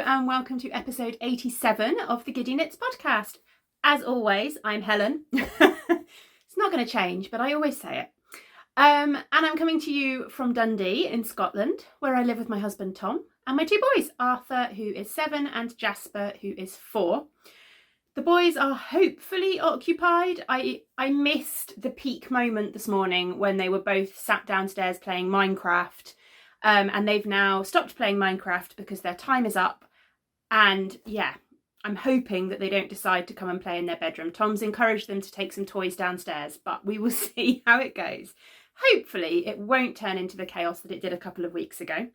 and welcome to episode 87 of the Giddy Knits podcast. As always, I'm Helen. It's not going to change, but I always say it. And I'm coming to you from Dundee in Scotland, where I live with my husband Tom and my two boys, Arthur, who is 7, and Jasper, who is 4. The boys are hopefully occupied. I missed the peak moment this morning when they were both sat downstairs playing Minecraft. And they've now stopped playing Minecraft because their time is up. And yeah, I'm hoping that they don't decide to come and play in their bedroom. Tom's encouraged them to take some toys downstairs, but we will see how it goes. Hopefully it won't turn into the chaos that it did a couple of weeks ago.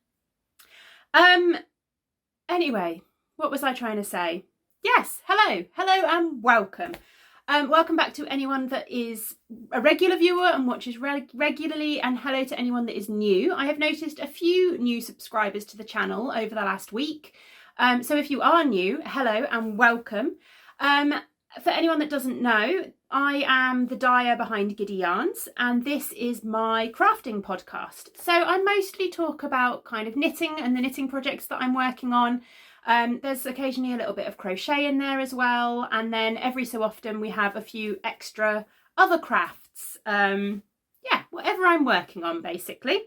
Anyway, what was I trying to say? Yes, hello and welcome. Welcome back to anyone that is a regular viewer and watches regularly, and hello to anyone that is new. I have noticed a few new subscribers to the channel over the last week. So if you are new, hello and welcome. For anyone that doesn't know, I am the dyer behind Giddy Yarns, and this is my crafting podcast. So I mostly talk about kind of knitting and the knitting projects that I'm working on. There's occasionally a little bit of crochet in there as well, and then every so often we have a few extra other crafts. Yeah, whatever I'm working on basically.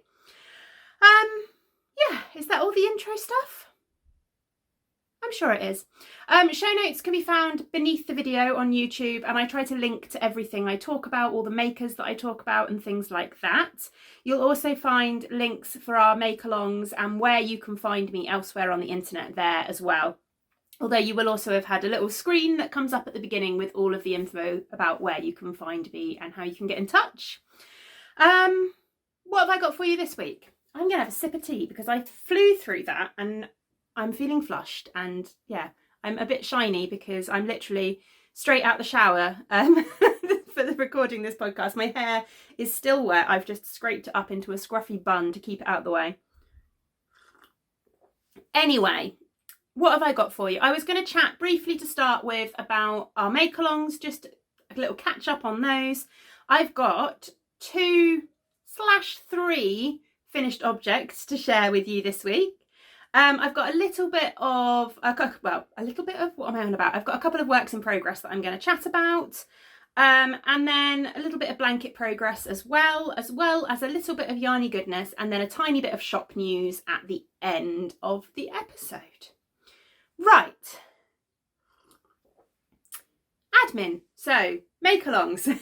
Yeah, is that all the intro stuff? I'm sure it is. Show notes can be found beneath the video on YouTube, and I try to link to everything I talk about, all the makers that I talk about and things like that. You'll also find links for our make-alongs and where you can find me elsewhere on the internet there as well. Although you will also have had a little screen that comes up at the beginning with all of the info about where you can find me and how you can get in touch. What have I got for you this week? I'm going to have a sip of tea because I flew through that and I'm feeling flushed, and yeah, I'm a bit shiny because I'm literally straight out the shower for the recording this podcast. My hair is still wet. I've just scraped it up into a scruffy bun to keep it out of the way. Anyway, what have I got for you? I was going to chat briefly to start with about our make-alongs, just a little catch up on those. I've got 2/3 finished objects to share with you this week. I've got a little bit of what am I on about? I've got a couple of works in progress that I'm going to chat about, and then a little bit of blanket progress as well as a little bit of yarny goodness, and then a tiny bit of shop news at the end of the episode. Right. Admin. So, make-alongs.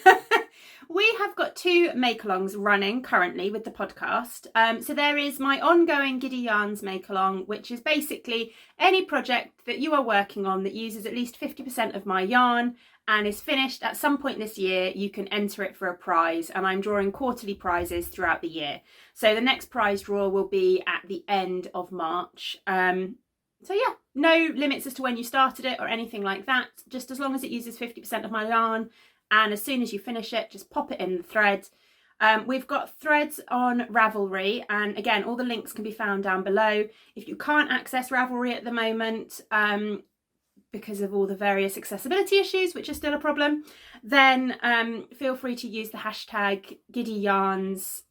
We have got 2 make-alongs running currently with the podcast. So there is my ongoing Giddy Yarns make-along, which is basically any project that you are working on that uses at least 50% of my yarn and is finished at some point this year. You can enter it for a prize, and I'm drawing quarterly prizes throughout the year. So the next prize draw will be at the end of March. So yeah, no limits as to when you started it or anything like that, just as long as it uses 50% of my yarn. And as soon as you finish it, just pop it in the thread. We've got threads on Ravelry, and again, all the links can be found down below. If you can't access Ravelry at the moment because of all the various accessibility issues, which are still a problem, then feel free to use the hashtag Giddy Yarns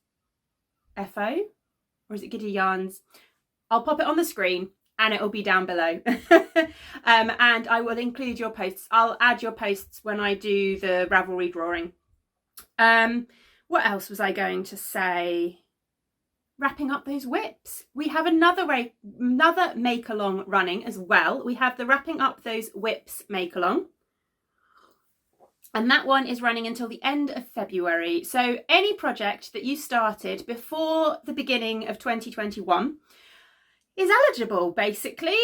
FO, or is it Giddy Yarns? I'll pop it on the screen and it will be down below. And I will include your posts. I'll add your posts when I do the Ravelry drawing. What else was I going to say? Wrapping up those whips. We have another make-along running as well. We have the Wrapping Up Those Whips make-along. And that one is running until the end of February. So any project that you started before the beginning of 2021 is eligible, basically.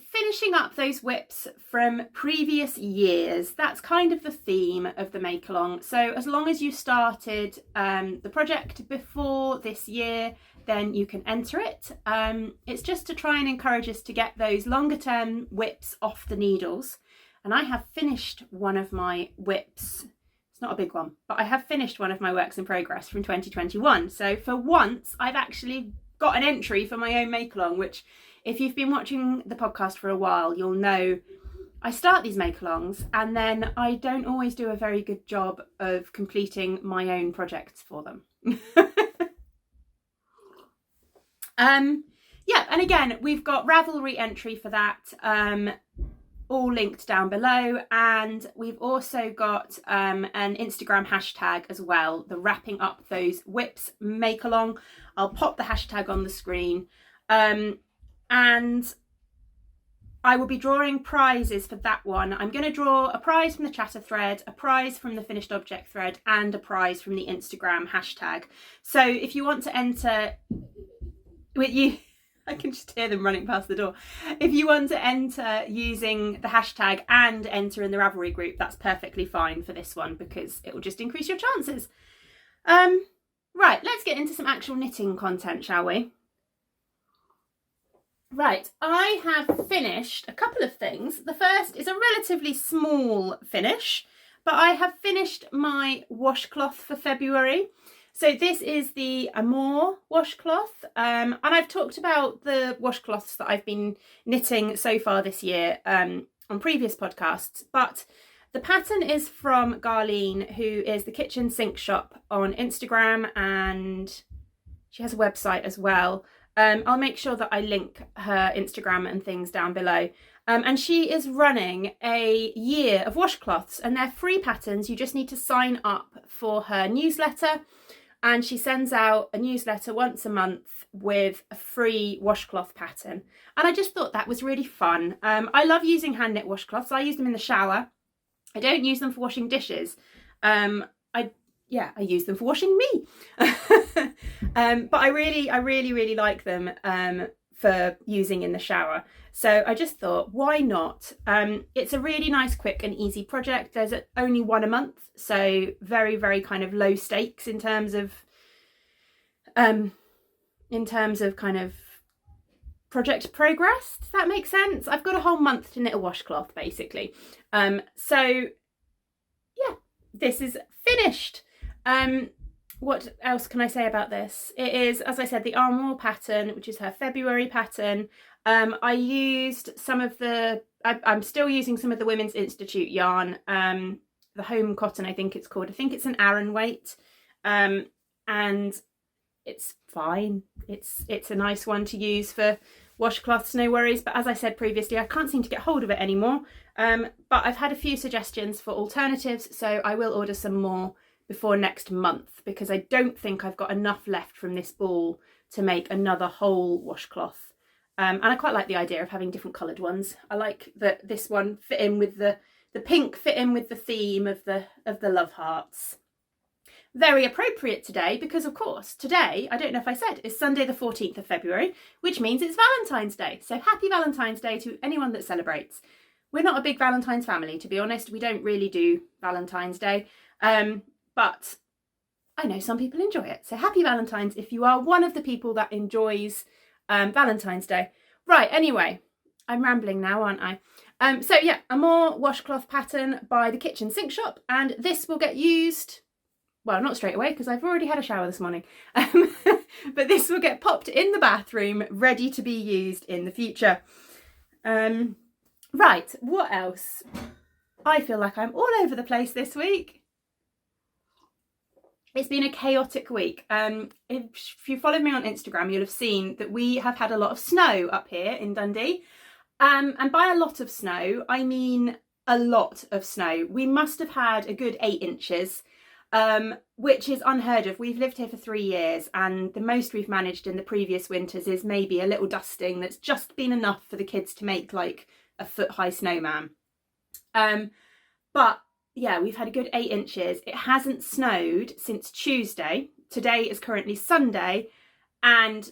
Finishing up those whips from previous years. That's kind of the theme of the make-along. So as long as you started the project before this year, then you can enter it. It's just to try and encourage us to get those longer term whips off the needles. And I have finished one of my whips. It's not a big one, but I have finished one of my works in progress from 2021. So for once, I've actually got an entry for my own make-along, which if you've been watching the podcast for a while, you'll know I start these make-alongs and then I don't always do a very good job of completing my own projects for them. yeah, and again, we've got Ravelry entry for that, all linked down below, and we've also got an Instagram hashtag as well, the Wrapping Up Those Whips make along. I'll pop the hashtag on the screen, and I will be drawing prizes for that one. I'm going to draw a prize from the chatter thread, a prize from the finished object thread, and a prize from the Instagram hashtag. So if you want to enter with you, I can just hear them running past the door. If you want to enter using the hashtag and enter in the Ravelry group, that's perfectly fine for this one because it will just increase your chances. Right, let's get into some actual knitting content, shall we? Right, I have finished a couple of things. The first is a relatively small finish, but I have finished my washcloth for February. So this is the Amour washcloth, and I've talked about the washcloths that I've been knitting so far this year on previous podcasts, but the pattern is from Garlene, who is the kitchen sink shop on Instagram, and she has a website as well. I'll make sure that I link her Instagram and things down below. And she is running a year of washcloths, and they're free patterns. You just need to sign up for her newsletter. And she sends out a newsletter once a month with a free washcloth pattern. And I just thought that was really fun. I love using hand knit washcloths. I use them in the shower. I don't use them for washing dishes. I use them for washing me. But I really like them for using in the shower. So I just thought, why not? It's a really nice, quick and easy project. There's only one a month, so very kind of low stakes in terms of kind of project progress. Does that make sense? I've got a whole month to knit a washcloth, basically. So yeah, this is finished. What else can I say about this? It is, as I said, the Amour pattern, which is her February pattern. I used some of the, I'm still using some of the Women's Institute yarn, the home cotton, I think it's called. I think it's an Aran weight, and it's fine. It's a nice one to use for washcloths, no worries. But as I said previously, I can't seem to get hold of it anymore. But I've had a few suggestions for alternatives, so I will order some more before next month, because I don't think I've got enough left from this ball to make another whole washcloth. And I quite like the idea of having different coloured ones. I like that this one fit in with the pink, fit in with the theme of the love hearts. Very appropriate today, because of course today, I don't know if I said, is Sunday the 14th of February, which means it's Valentine's Day. So happy Valentine's Day to anyone that celebrates. We're not a big Valentine's family, to be honest. We don't really do Valentine's Day. But I know some people enjoy it. So happy Valentine's if you are one of the people that enjoys Valentine's Day. Right, anyway, I'm rambling now, aren't I? So yeah, a more washcloth pattern by the Kitchen Sink Shop. And this will get used, well, not straight away because I've already had a shower this morning. But this will get popped in the bathroom, ready to be used in the future. Right, what else? I feel like I'm all over the place this week. It's been a chaotic week. If you followed me on Instagram, you'll have seen that we have had a lot of snow up here in Dundee. And by a lot of snow, I mean a lot of snow. We must have had a good 8 inches, which is unheard of. We've lived here for 3 years, and the most we've managed in the previous winters is maybe a little dusting that's just been enough for the kids to make like a foot-high snowman. But yeah, we've had a good 8 inches. It hasn't snowed since Tuesday. Today is currently Sunday, and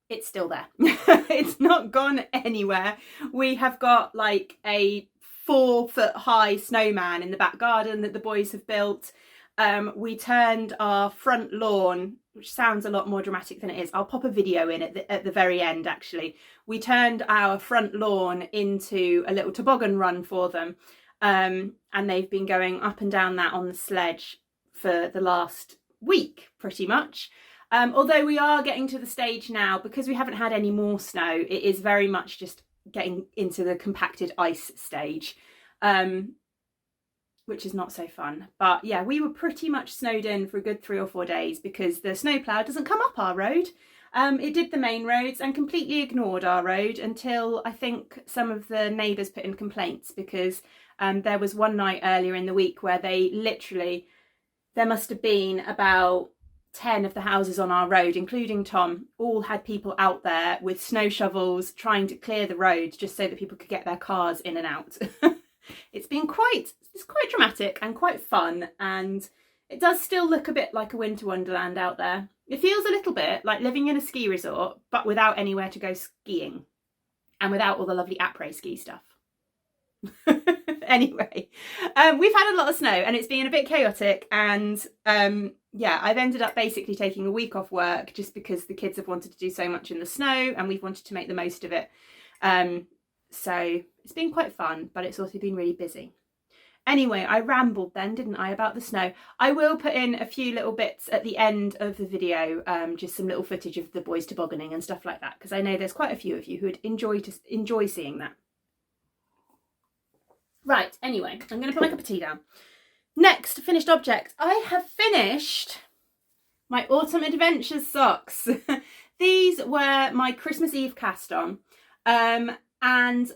it's still there. It's not gone anywhere. We have got like a 4-foot-high snowman in the back garden that the boys have built. We turned our front lawn, which sounds a lot more dramatic than it is. I'll pop a video in at the very end, actually. We turned our front lawn into a little toboggan run for them. And they've been going up and down that on the sledge for the last week, pretty much. Although we are getting to the stage now, because we haven't had any more snow, it is very much just getting into the compacted ice stage, which is not so fun. But yeah, we were pretty much snowed in for a good 3 or 4 days because the snowplow doesn't come up our road. It did the main roads and completely ignored our road until I think some of the neighbours put in complaints, because there was one night earlier in the week where they literally, there must have been about 10 of the houses on our road, including Tom, all had people out there with snow shovels trying to clear the road just so that people could get their cars in and out. It's quite dramatic and quite fun, and it does still look a bit like a winter wonderland out there. It feels a little bit like living in a ski resort, but without anywhere to go skiing and without all the lovely après ski stuff. Anyway, we've had a lot of snow and it's been a bit chaotic, and yeah, I've ended up basically taking a week off work just because the kids have wanted to do so much in the snow and we've wanted to make the most of it. So it's been quite fun, but it's also been really busy. Anyway, I rambled then, didn't I, about the snow. I will put in a few little bits at the end of the video, just some little footage of the boys tobogganing and stuff like that, because I know there's quite a few of you who would enjoy seeing that. Right, anyway, I'm going to put my cup of tea down. Next, finished object. I have finished my Autumn Adventures socks. These were my Christmas Eve cast on, and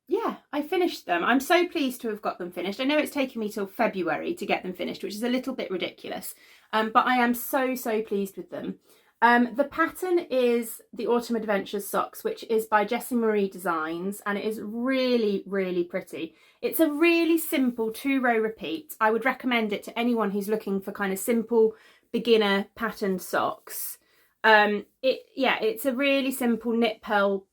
yeah, I finished them. I'm so pleased to have got them finished. I know it's taken me till February to get them finished, which is a little bit ridiculous, but I am so pleased with them. The pattern is the Autumn Adventures socks, which is by Jessie Marie Designs, and it is really pretty. It's a really simple 2-row repeat. I would recommend it to anyone who's looking for kind of simple beginner patterned socks. It's a really simple knit purl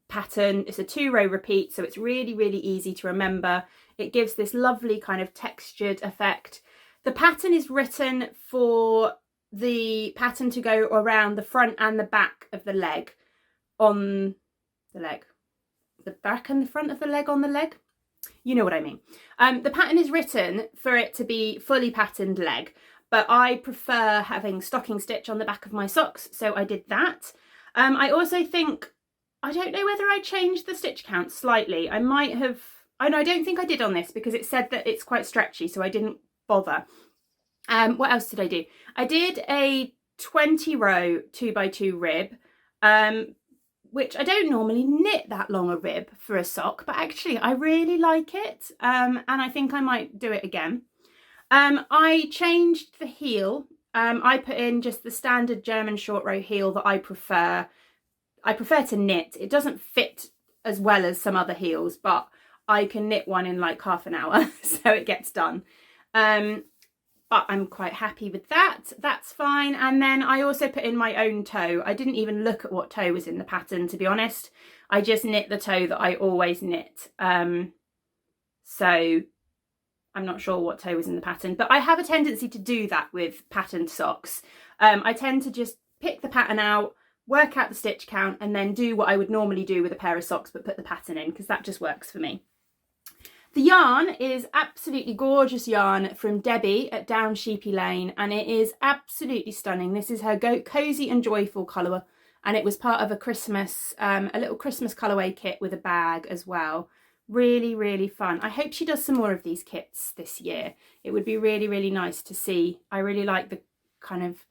pattern. It's a 2-row repeat, so it's really easy to remember. It gives this lovely kind of textured effect. The pattern is written for the pattern to go around the front and the back of the leg on the leg. The back and the front of the leg on the leg. You know what I mean. The pattern is written for it to be fully patterned leg, but I prefer having stocking stitch on the back of my socks, so I did that. I also think, I don't know whether I changed the stitch count slightly. I might have, I don't think I did on this because it said that it's quite stretchy, so I didn't bother. What else did I do? I did a 20-row 2x2 rib, which I don't normally knit that long a rib for a sock, but actually I really like it, and I think I might do it again. I changed the heel. I put in just the standard German short row heel that I prefer. I prefer to knit. It doesn't fit as well as some other heels, but I can knit one in like half an hour, so it gets done. But I'm quite happy with that. That's fine. And then I also put in my own toe. I didn't even look at what toe was in the pattern, to be honest. I just knit the toe that I always knit. So I'm not sure what toe was in the pattern, but I have a tendency to do that with patterned socks. I tend to just pick the pattern out, work out the stitch count, and then do what I would normally do with a pair of socks, but put the pattern in, because that just works for me. The yarn is absolutely gorgeous yarn from Debbie at Down Sheepy Lane, and it is absolutely stunning. This is her Cozy and Joyful colour, and it was part of a Christmas, a little Christmas colourway kit with a bag as well. Really fun. I hope she does some more of these kits this year. It would be really nice to see. I really like the kind of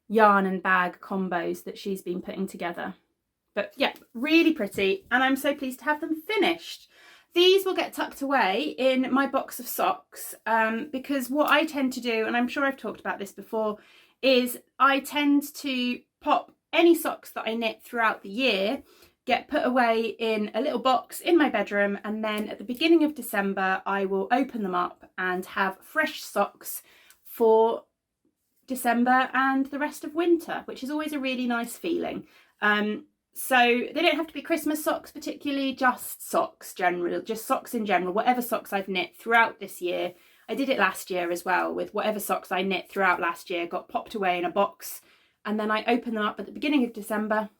yarn and bag combos that she's been putting together. But yeah, really pretty, and I'm so pleased to have them finished. These will get tucked away in my box of socks, because what I tend to do, and I'm sure I've talked about this before, is I tend to pop any socks that I knit throughout the year, get put away in a little box in my bedroom, and then at the beginning of December I will open them up and have fresh socks for December and the rest of winter, which is always a really nice feeling. So they don't have to be Christmas socks particularly, just socks general, just socks in general, whatever socks I've knit throughout this year. I did it last year as well, with whatever socks I knit throughout last year got popped away in a box, and then I open them up at the beginning of December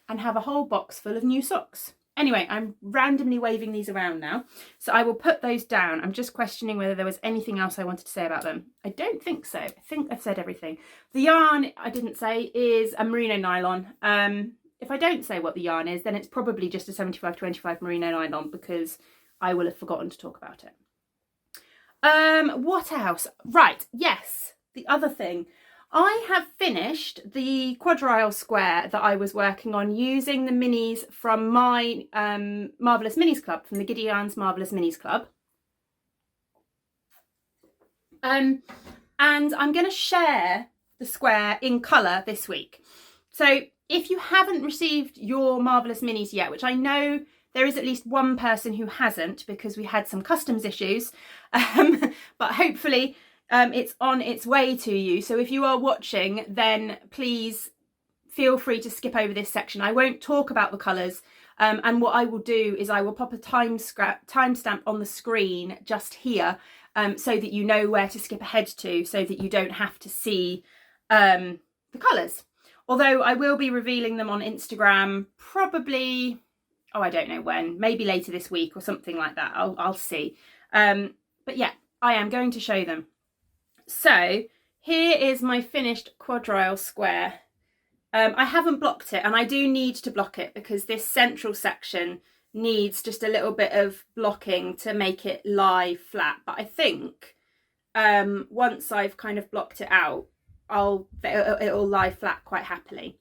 and have a whole box full of new socks. Anyway, I'm randomly waving these around now, so I will put those down. I'm just questioning whether there was anything else I wanted to say about them. I don't think so. I think I've said everything. The yarn I didn't say is a merino nylon. If I don't say what the yarn is, then it's probably just a 75-25 merino nylon, because I will have forgotten to talk about it. What else? Right, yes, the other thing. I have finished the quadrille square that I was working on using the minis from my Marvellous Minis Club, from the Giddy Yarns Marvellous Minis Club. And I'm going to share the square in colour this week. So if you haven't received your Marvellous Minis yet, which I know there is at least one person who hasn't because we had some customs issues, but hopefully it's on its way to you. So if you are watching, then please feel free to skip over this section. I won't talk about the colours, and what I will do is I will pop a timestamp on the screen just here, so that you know where to skip ahead to, so that you don't have to see the colours. Although I will be revealing them on Instagram probably, oh, I don't know when, maybe later this week or something like that. I'll see. But yeah, I am going to show them. So here is my finished quadrille square. I haven't blocked it, and I do need to block it because this central section needs just a little bit of blocking to make it lie flat. But I think once I've kind of blocked it out, it'll lie flat quite happily.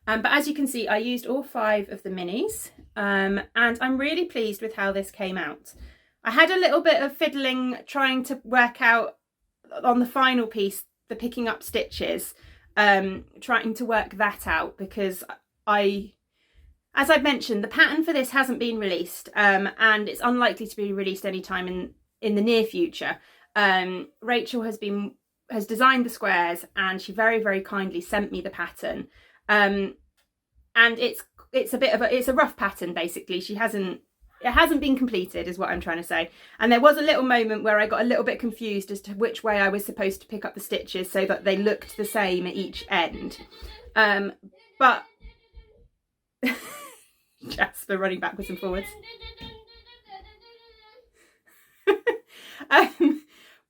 But as you can see, I used all 5 of the minis, and I'm really pleased with how this came out. I had a little bit of fiddling trying to work out on the final piece, the picking up stitches, trying to work that out because as I've mentioned, the pattern for this hasn't been released, and it's unlikely to be released anytime in the near future. Rachel has designed the squares, and she very, very kindly sent me the pattern. And it's a rough pattern basically. It hasn't been completed is what I'm trying to say. And there was a little moment where I got a little bit confused as to which way I was supposed to pick up the stitches so that they looked the same at each end. But Jasper running backwards and forwards.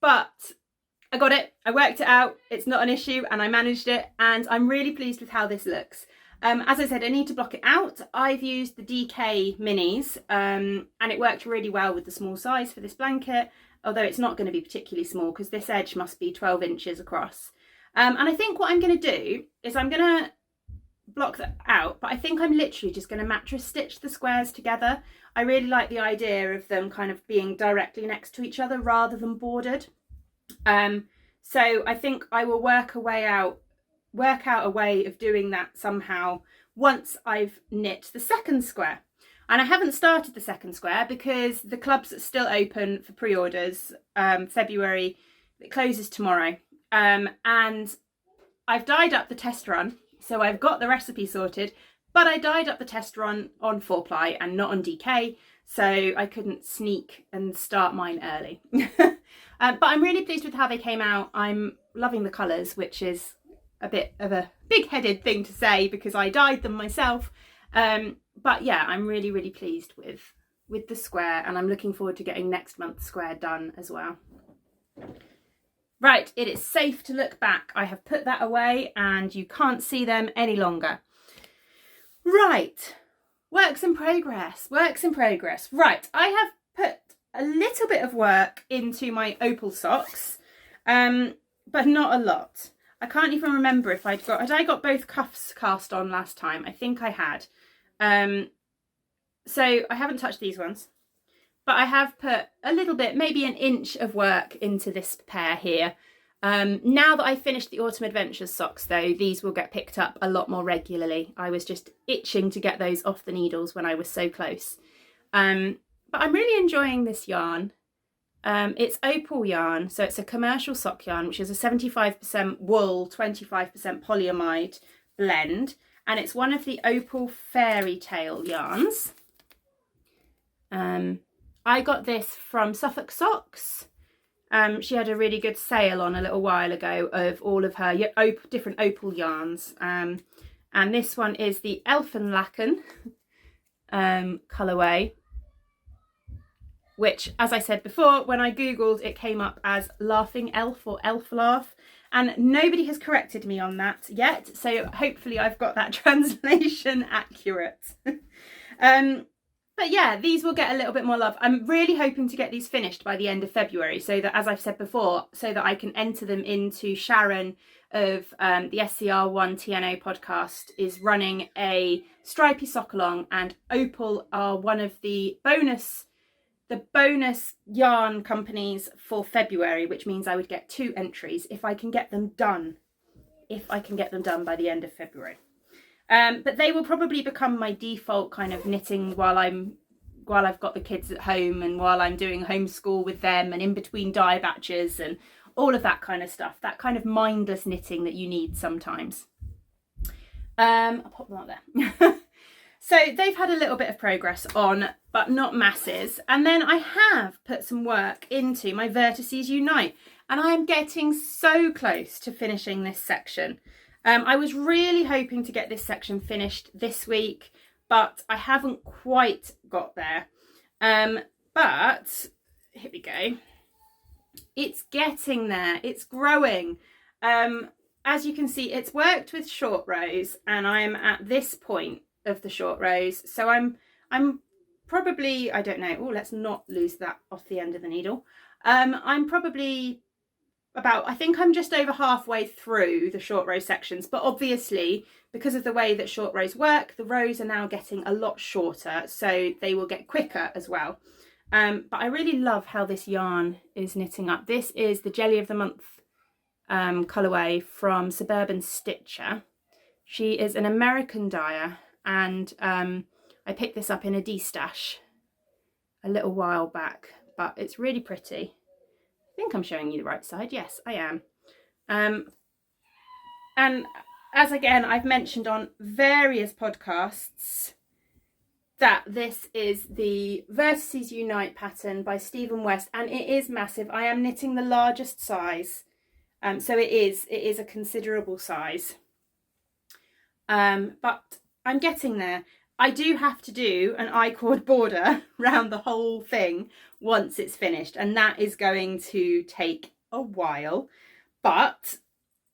But I got it, I worked it out, it's not an issue, and I managed it, and I'm really pleased with how this looks. As I said, I need to block it out. I've used the DK minis, and it worked really well with the small size for this blanket, although it's not going to be particularly small because this edge must be 12 inches across. And I think what I'm going to do is I'm going to block that out, but I think I'm literally just going to mattress stitch the squares together. I really like the idea of them kind of being directly next to each other rather than bordered. So I think I will work out a way of doing that somehow once I've knit the second square. And I haven't started the second square because the club's still open for pre-orders. February, it closes tomorrow. And I've dyed up the test run, so I've got the recipe sorted, but I dyed up the test run on 4-ply and not on DK, so I couldn't sneak and start mine early. But I'm really pleased with how they came out. I'm loving the colours, which is a bit of a big-headed thing to say because I dyed them myself. But yeah, I'm really, really pleased with the square, and I'm looking forward to getting next month's square done as well. Right, it is safe to look back. I have put that away and you can't see them any longer. Right, works in progress. Right, I have put a little bit of work into my opal socks, but not a lot. I can't even remember if had I got both cuffs cast on last time? I think I had. So I haven't touched these ones, but I have put a little bit, maybe an inch of work into this pair here. Now that I've finished the Autumn Adventures socks though, these will get picked up a lot more regularly. I was just itching to get those off the needles when I was so close. But I'm really enjoying this yarn. It's opal yarn, so it's a commercial sock yarn, which is a 75% wool, 25% polyamide blend, and it's one of the opal fairy tale yarns. I got this from Suffolk Socks. She had a really good sale on a little while ago of all of her different opal yarns, and this one is the Elfenlaken colourway, which, as I said before, when I googled, it came up as Laughing Elf or Elf Laugh, and nobody has corrected me on that yet, so hopefully I've got that translation accurate. But yeah, these will get a little bit more love. I'm really hoping to get these finished by the end of February, so that, as I've said before, so that I can enter them into Sharon of the SCR1 TNO podcast is running a stripy sock along, and Opal are one of the bonus yarn companies for February, which means I would get 2 entries if I can get them done. If I can get them done by the end of February. But they will probably become my default kind of knitting while I've got the kids at home and while I'm doing homeschool with them and in between dye batches and all of that kind of stuff. That kind of mindless knitting that you need sometimes. I'll pop them up there. So they've had a little bit of progress on, but not masses. And then I have put some work into my Vertices Unite, and I am getting so close to finishing this section. I was really hoping to get this section finished this week, but I haven't quite got there. But here we go. It's getting there. It's growing. As you can see, it's worked with short rows, and I'm at this point of the short rows. So I'm probably, I don't know. Oh, let's not lose that off the end of the needle. I'm probably I think I'm just over halfway through the short row sections, but obviously because of the way that short rows work, the rows are now getting a lot shorter, so they will get quicker as well. But I really love how this yarn is knitting up. This is the Jelly of the Month colourway from Suburban Stitcher. She is an American dyer, and I picked this up in a D-stash a little while back, but it's really pretty. I think I'm showing you the right side. Yes, I am. And as again, I've mentioned on various podcasts that this is the Vertices Unite pattern by Stephen West, and it is massive. I am knitting the largest size. So it is a considerable size. But I'm getting there. I do have to do an I-cord border around the whole thing once it's finished, and that is going to take a while. But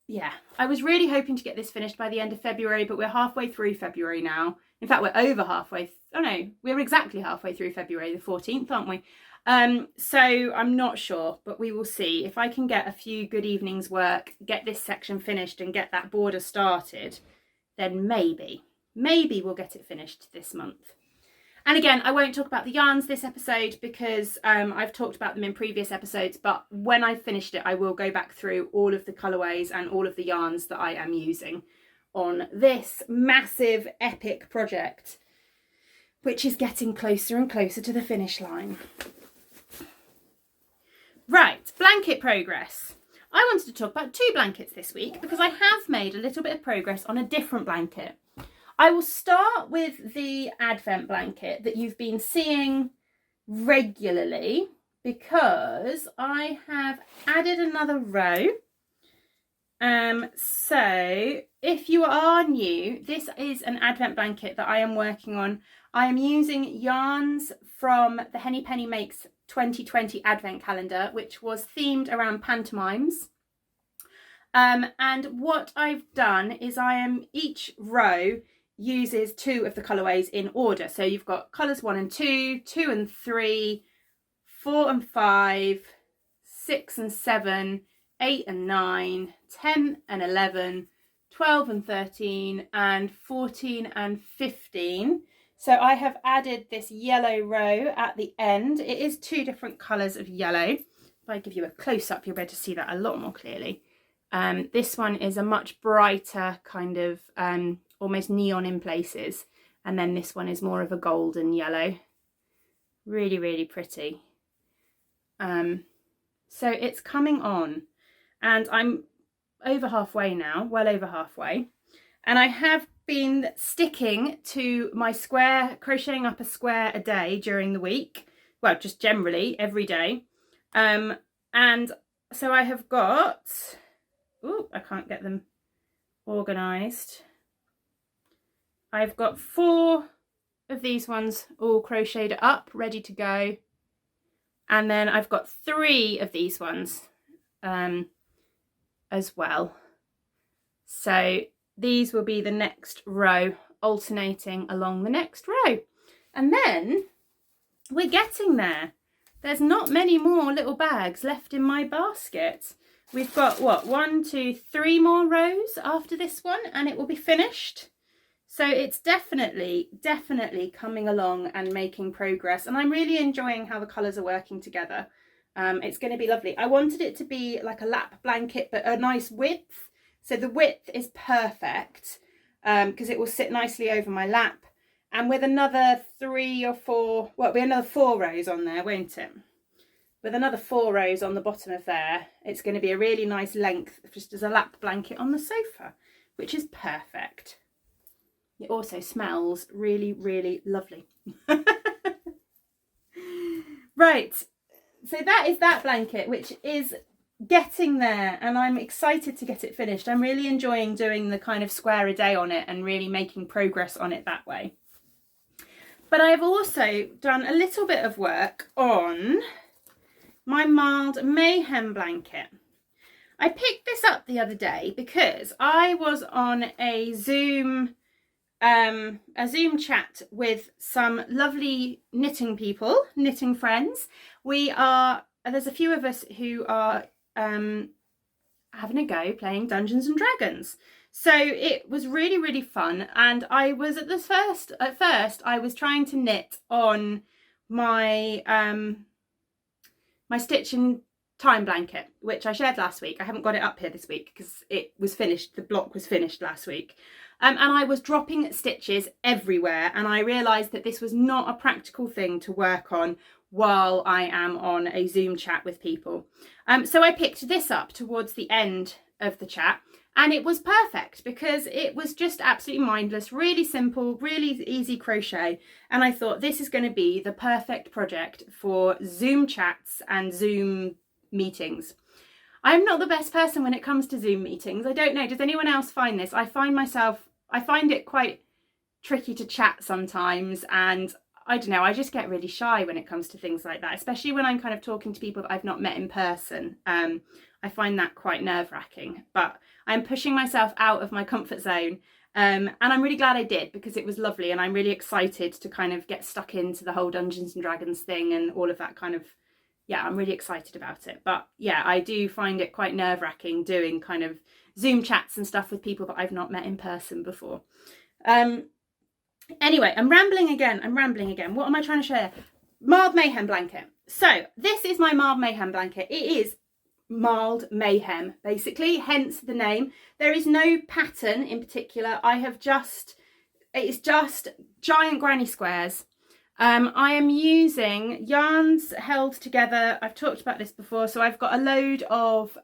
yeah, I was really hoping to get this finished by the end of February, but we're halfway through February now. In fact, we're over halfway. Oh no, we're exactly halfway through February the 14th, aren't we? So I'm not sure, but we will see. If I can get a few good evenings work, get this section finished and get that border started, then maybe we'll get it finished this month. And again, I won't talk about the yarns this episode because I've talked about them in previous episodes, but when I've finished it, I will go back through all of the colourways and all of the yarns that I am using on this massive epic project, which is getting closer and closer to the finish line. Right, blanket progress. I wanted to talk about 2 blankets this week because I have made a little bit of progress on a different blanket. I will start with the Advent blanket that you've been seeing regularly because I have added another row. So if you are new, this is an Advent blanket that I am working on. I am using yarns from the Henny Penny Makes 2020 Advent calendar, which was themed around pantomimes. And what I've done is each row uses 2 of the colourways in order. So you've got colours 1 and 2, 2 and 3, 4 and 5, 6 and 7, 8 and 9, 10 and 11, 12 and 13, and 14 and 15. So I have added this yellow row at the end. It is 2 different colours of yellow. If I give you a close-up, you'll be able to see that a lot more clearly. This one is a much brighter kind of almost neon in places, and then this one is more of a golden yellow. Really, really pretty. So it's coming on, and I'm over halfway now, well over halfway, and I have been sticking to my square, crocheting up a square a day during the week, well, just generally every day. And so I have got, I can't get them organised. I've got 4 of these ones all crocheted up, ready to go. And then I've got 3 of these ones as well. So these will be the next row, alternating along the next row. And then we're getting there. There's not many more little bags left in my basket. We've got, what, 1, 2, 3 more rows after this one, and it will be finished. So it's definitely coming along and making progress. And I'm really enjoying how the colours are working together. It's going to be lovely. I wanted it to be like a lap blanket, but a nice width. So the width is perfect because it will sit nicely over my lap. And with another 3 or 4, well, it'll be another 4 rows on there, won't it? With another 4 rows on the bottom of there, it's going to be a really nice length, just as a lap blanket on the sofa, which is perfect. It also smells really, really lovely. Right, so that is that blanket, which is getting there, and I'm excited to get it finished. I'm really enjoying doing the kind of square a day on it and really making progress on it that way. But I've also done a little bit of work on my Mild Mayhem blanket. I picked this up the other day because I was on a Zoom chat with some lovely knitting people, knitting friends. There's a few of us who are having a go playing Dungeons and Dragons. So it was really, really fun. And I was at first I was trying to knit on my my Stitch in Time blanket, which I shared last week. I haven't got it up here this week because it was finished. The block was finished last week. And I was dropping stitches everywhere, and I realised that this was not a practical thing to work on while I am on a Zoom chat with people. So I picked this up towards the end of the chat, and it was perfect because it was just absolutely mindless, really simple, really easy crochet. And I thought this is going to be the perfect project for Zoom chats and Zoom meetings. I'm not the best person when it comes to Zoom meetings. I don't know, does anyone else find this? I find it quite tricky to chat sometimes, and I don't know, I just get really shy when it comes to things like that, especially when I'm kind of talking to people that I've not met in person. I find that quite nerve-wracking, but I'm pushing myself out of my comfort zone, and I'm really glad I did because it was lovely, and I'm really excited to kind of get stuck into the whole Dungeons and Dragons thing and all of that kind of, yeah, I'm really excited about it. But yeah, I do find it quite nerve-wracking doing kind of Zoom chats and stuff with people that I've not met in person before. Anyway, I'm rambling again. What am I trying to share? Mild Mayhem blanket. So this is my Mild Mayhem blanket. It is Mild Mayhem, basically, hence the name. There is no pattern in particular. It's just giant granny squares. I am using yarns held together. I've talked about this before. So I've got a load of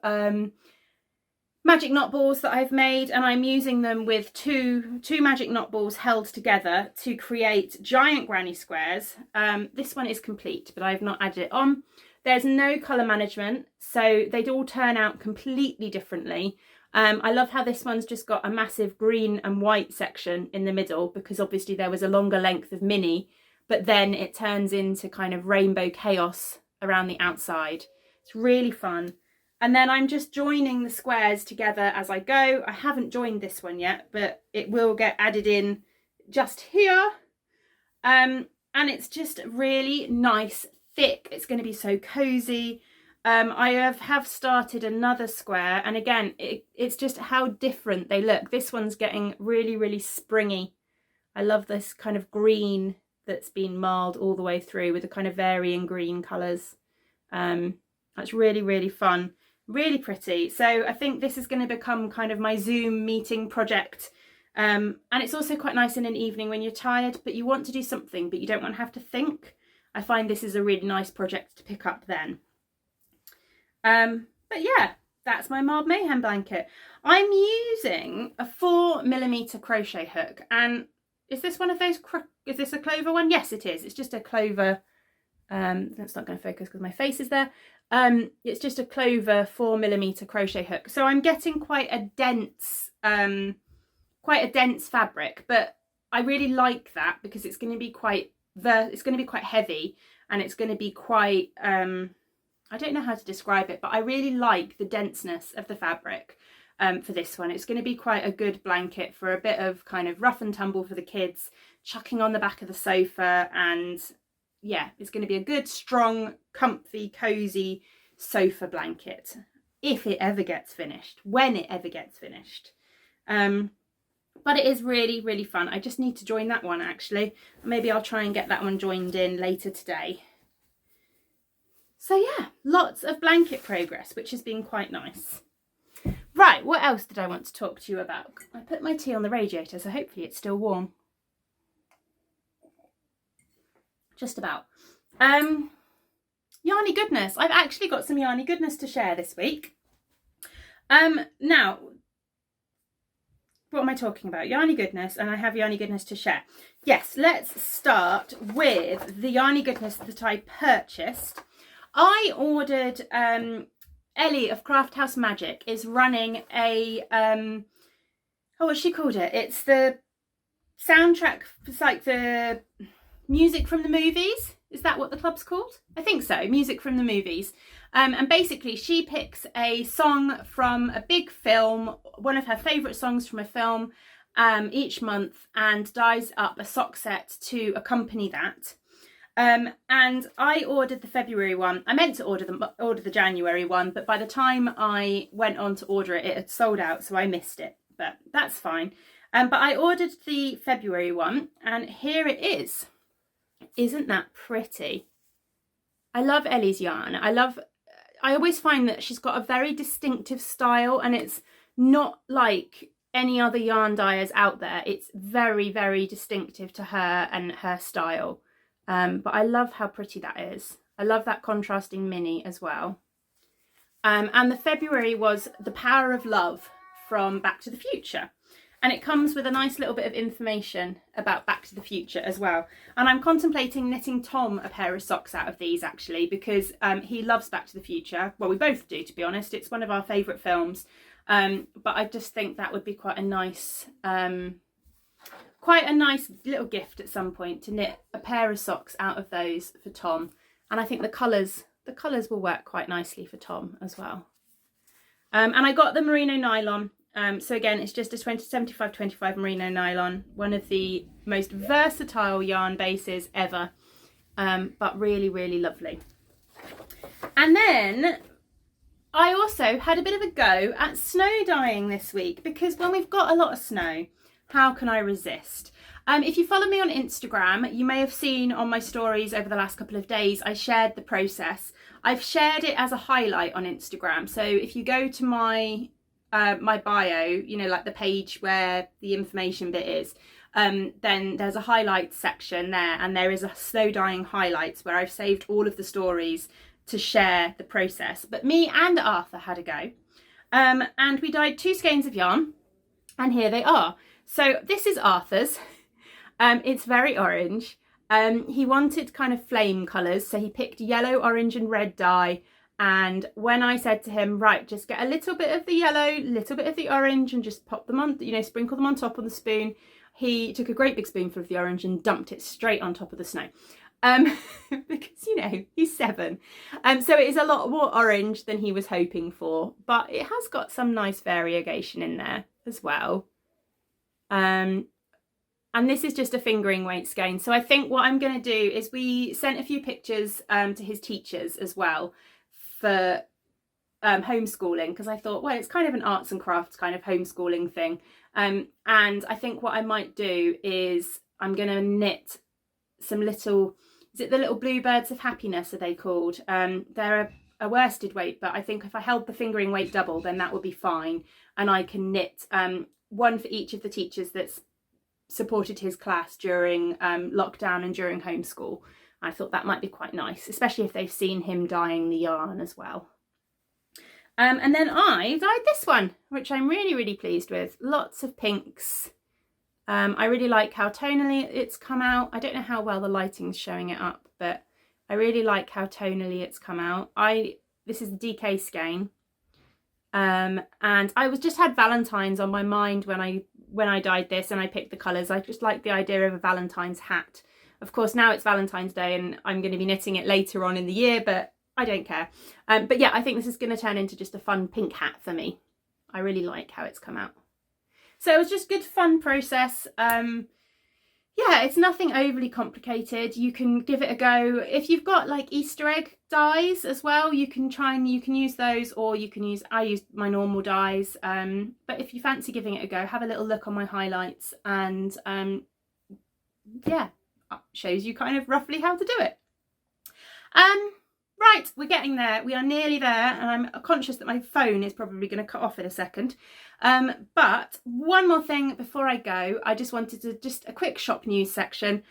magic knot balls that I've made, and I'm using them with two magic knot balls held together to create giant granny squares. This one is complete, but I've not added it on. There's no colour management, so they'd all turn out completely differently. I love how this one's just got a massive green and white section in the middle, because obviously there was a longer length of mini, but then it turns into kind of rainbow chaos around the outside. It's really fun. And then I'm just joining the squares together as I go. I haven't joined this one yet, but it will get added in just here. And it's just really nice, thick. It's going to be so cozy. I have started another square, and again, it's just how different they look. This one's getting really, really springy. I love this kind of green that's been marled all the way through with the kind of varying green colours. That's really, really fun. Really pretty. So I think this is going to become kind of my Zoom meeting project. And it's also quite nice in an evening when you're tired, but you want to do something, but you don't want to have to think. I find this is a really nice project to pick up then. But yeah, that's my Mild Mayhem blanket. I'm using a 4mm crochet hook. And is this one of those, is this a clover one? Yes, it is. It's just a clover. That's not going to focus because my face is there. It's just a clover 4mm crochet hook. So I'm getting quite a dense fabric, but I really like that because it's going to be quite heavy, and it's going to be quite, I don't know how to describe it, but I really like the denseness of the fabric for this one. It's going to be quite a good blanket for a bit of kind of rough and tumble for the kids, chucking on the back of the sofa, and yeah, it's going to be a good, strong, comfy, cozy sofa blanket if it ever gets finished, when it ever gets finished. But it is really, really fun. I just need to join that one, actually. Maybe I'll try and get that one joined in later today. So yeah, lots of blanket progress, which has been quite nice. Right, what else did I want to talk to you about? I put my tea on the radiator, so hopefully it's still warm. Just about. Yarny goodness. I've actually got some yarny goodness to share this week. Now, what am I talking about? Yarny goodness, and I have yarny goodness to share. Yes, let's start with the yarny goodness that I purchased. I ordered, Ellie of Craft House Magic is running a, what's she called it? It's the soundtrack, it's like the music from the movies. Is that what the club's called? I think so, music from the movies. And basically she picks a song from a big film, one of her favourite songs from a film, each month, and dyes up a sock set to accompany that. And I ordered the February one. I meant to order the January one, but by the time I went on to order it, it had sold out, so I missed it, but that's fine. But I ordered the February one, and here it is. Isn't that pretty? I love Ellie's yarn. I always find that she's got a very distinctive style, and it's not like any other yarn dyers out there. It's very, very distinctive to her and her style. But I love how pretty that is. I love that contrasting mini as well. And the February was The Power of Love from Back to the Future. And it comes with a nice little bit of information about Back to the Future as well. And I'm contemplating knitting Tom a pair of socks out of these, actually, because he loves Back to the Future. Well, we both do, to be honest. It's one of our favourite films. But I just think that would be quite a nice little gift at some point, to knit a pair of socks out of those for Tom. And I think the colours will work quite nicely for Tom as well. And I got the merino nylon. So again, it's just a 75-25 merino nylon, one of the most versatile yarn bases ever, but really, really lovely. And then I also had a bit of a go at snow dyeing this week, because when we've got a lot of snow, how can I resist? If you follow me on Instagram, you may have seen on my stories over the last couple of days, I shared the process. I've shared it as a highlight on Instagram. So if you go to my bio, you know, like the page where the information bit is, then there's a highlights section there, and there is a snow dyeing highlights where I've saved all of the stories to share the process. But me and Arthur had a go, and we dyed 2 skeins of yarn, and here they are. So this is Arthur's. It's very orange. He wanted kind of flame colours, so he picked yellow, orange and red dye. And when I said to him, right, just get a little bit of the yellow, little bit of the orange, and just pop them on, you know, sprinkle them on top of the spoon, he took a great big spoonful of the orange and dumped it straight on top of the snow. Because, you know, he's 7. So it is a lot more orange than he was hoping for, but it has got some nice variegation in there as well. And this is just a fingering weight skein. So I think what I'm going to do is, we sent a few pictures to his teachers as well for homeschooling, because I thought, well, it's kind of an arts and crafts kind of homeschooling thing. And I think what I might do is I'm going to knit some little, is it the little bluebirds of happiness, are they called? They're a worsted weight, but I think if I held the fingering weight double, then that would be fine. And I can knit one for each of the teachers that's supported his class during lockdown and during homeschool. I thought that might be quite nice, especially if they've seen him dyeing the yarn as well. And then I dyed this one, which I'm really, really pleased with. Lots of pinks. I really like how tonally it's come out. I don't know how well the lighting's showing it up, but I really like how tonally it's come out. This is the DK skein. And I just had Valentine's on my mind when I dyed this, and I picked the colours. I just like the idea of a Valentine's hat. Of course, now it's Valentine's Day and I'm going to be knitting it later on in the year, but I don't care. But yeah, I think this is going to turn into just a fun pink hat for me. I really like how it's come out. So it was just good fun process. yeah, it's nothing overly complicated. You can give it a go. If you've got like Easter egg dies as well, you can use those, or I use my normal dies. But if you fancy giving it a go, have a little look on my highlights, and yeah, shows you kind of roughly how to do it. Right, we're getting there. We are nearly there, and I'm conscious that my phone is probably going to cut off in a second. But one more thing before I go, I just wanted to a quick shop news section.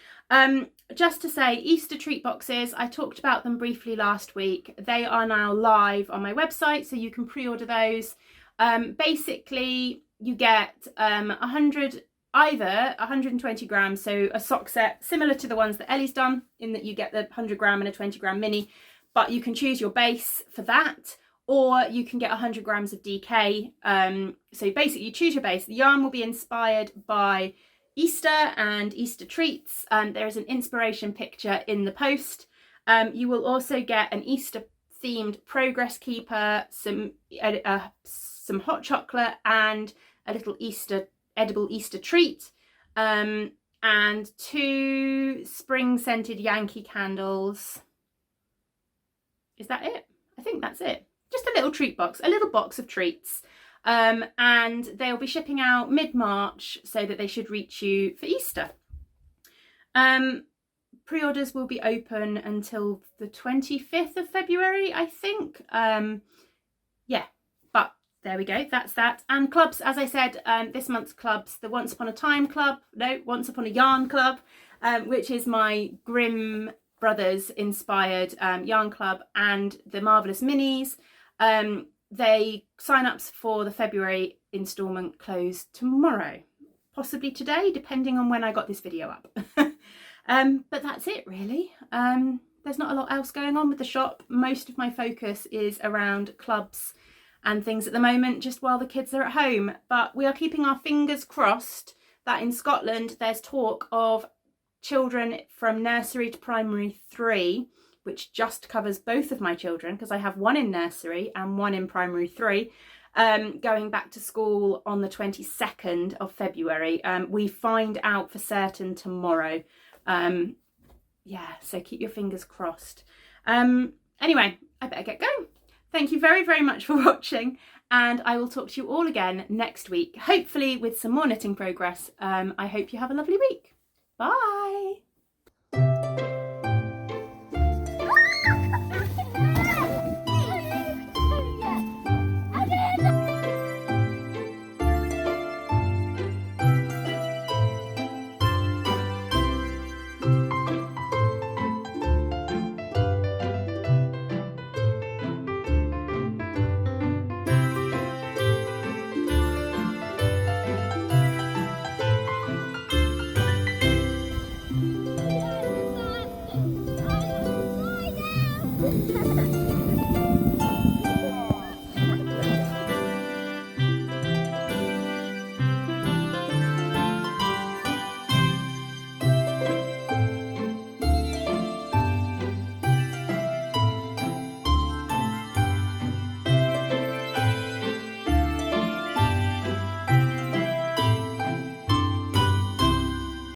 Just to say, Easter treat boxes, I talked about them briefly last week. They are now live on my website, so you can pre-order those. Basically, you get 120 grams, so a sock set similar to the ones that Ellie's done, in that you get the 100 gram and a 20 gram mini, but you can choose your base for that, or you can get 100 grams of DK. So basically you choose your base. The yarn will be inspired by Easter and Easter treats. There is an inspiration picture in the post. You will also get an Easter themed progress keeper, some hot chocolate, and a little edible Easter treat, and 2 spring scented Yankee candles. Is that it? I think that's it. Just a little treat box, a little box of treats. And they'll be shipping out mid-March, so that they should reach you for Easter. Pre-orders will be open until the 25th of February, I think. Yeah, but there we go, that's that. And clubs, as I said, this month's clubs, the Once Upon a Yarn Club, which is my Grimm Brothers inspired yarn club, and the Marvellous Minis. They sign-ups for the February instalment close tomorrow, possibly today, depending on when I got this video up. But that's it really. There's not a lot else going on with the shop. Most of my focus is around clubs and things at the moment, just while the kids are at home. But we are keeping our fingers crossed that in Scotland there's talk of children from nursery to primary 3, which just covers both of my children, because I have one in nursery and one in primary 3, going back to school on the 22nd of February. We find out for certain tomorrow. Yeah, so keep your fingers crossed. Anyway, I better get going. Thank you very, very much for watching, and I will talk to you all again next week, hopefully with some more knitting progress. I hope you have a lovely week. Bye.